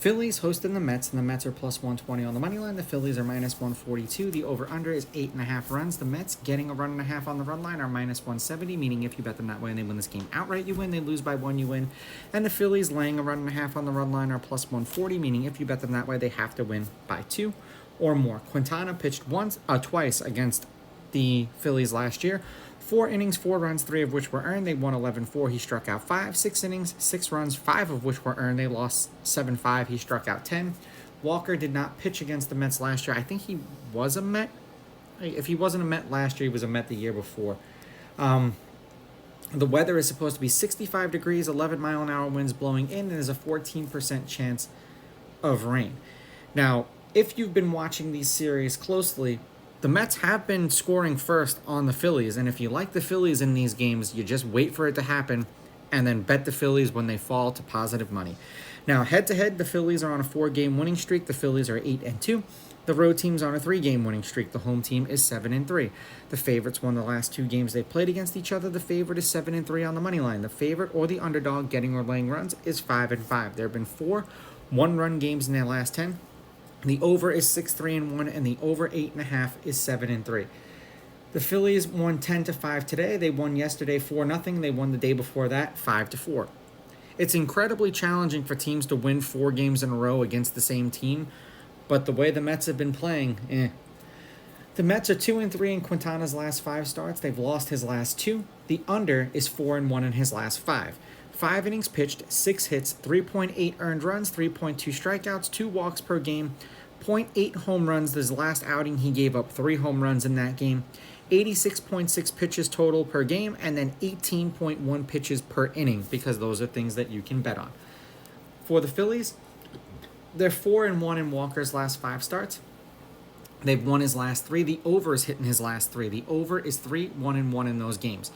Phillies hosting the Mets, and the Mets are plus 120 on the money line. The Phillies are minus 142. The over-under is 8.5 runs. The Mets getting a run and a half on the run line are minus 170, meaning if you bet them that way and they win this game outright, you win. They lose by one, you win. And the Phillies laying a run and a half on the run line are plus 140, meaning if you bet them that way, they have to win by 2 or more. Quintana pitched twice against the Phillies last year. 4 innings, 4 runs, 3 of which were earned. They won 11-4. He struck out 5. 6 innings, 6 runs, 5 of which were earned. They lost 7-5. He struck out 10. Walker did not pitch against the Mets last year. I think he was a Met. If he wasn't a Met last year, he was a Met the year before. The weather is supposed to be 65 degrees, 11-mile-an-hour winds blowing in, and there's a 14% chance of rain. Now, if you've been watching these series closely, the Mets have been scoring first on the Phillies, and if you like the Phillies in these games, you just wait for it to happen and then bet the Phillies when they fall to positive money. Now, head-to-head, the Phillies are on a 4-game winning streak. The Phillies are 8-2. The road team's on a 3-game winning streak. The home team is 7-3. The favorites won the last 2 games they played against each other. The favorite is 7-3 on the money line. The favorite or the underdog getting or laying runs is 5-5. There have been 4 one-run games in their last 10. The over is 6-3-1, and the over 8.5 is 7-3. The Phillies won 10-5 today. They won yesterday 4-0. They won the day before that 5-4. It's incredibly challenging for teams to win 4 games in a row against the same team, but the way the Mets have been playing, The Mets are 2-3 in Quintana's last 5 starts. They've lost his last 2. The under is 4-1 in his last 5. 5 innings pitched, 6 hits, 3.8 earned runs, 3.2 strikeouts, 2 walks per game, 0.8 home runs. This last outing, he gave up 3 home runs in that game, 86.6 pitches total per game, and then 18.1 pitches per inning, because those are things that you can bet on. For the Phillies, they're 4-1 in Walker's last 5 starts. They've won his last 3. The over is hitting his last 3. The over is 3-1-1 in those games.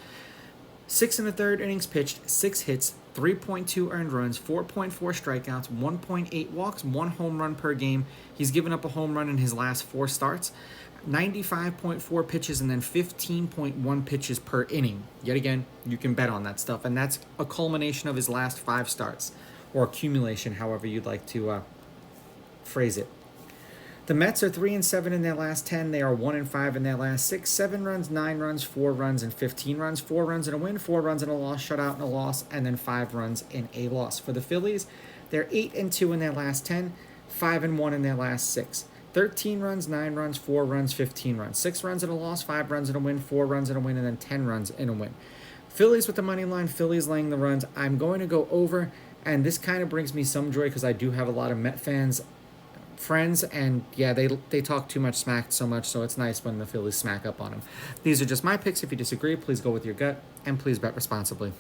6 1/3 innings pitched, 6 hits, 3.2 earned runs, 4.4 strikeouts, 1.8 walks, 1 home run per game. He's given up a home run in his last 4 starts, 95.4 pitches, and then 15.1 pitches per inning. Yet again, you can bet on that stuff, and that's a culmination of his last 5 starts, or accumulation, however you'd like to phrase it. The Mets are 3-7 in their last 10. They are 1-5 in their last 6. 7 runs, 9 runs, 4 runs, and 15 runs. 4 runs in a win, 4 runs in a loss, shutout in a loss, and then 5 runs in a loss. For the Phillies, they're 8-2 in their last 10, 5-1 in their last 6. 13 runs, 9 runs, 4 runs, 15 runs. 6 runs in a loss, 5 runs in a win, 4 runs in a win, and then 10 runs in a win. Phillies with the money line, Phillies laying the runs. I'm going to go over, and this kind of brings me some joy because I do have a lot of Met friends, and yeah, they talk too much smack so much, so it's nice when the Phillies smack up on them. These are just my picks. If you disagree, please go with your gut, and please bet responsibly.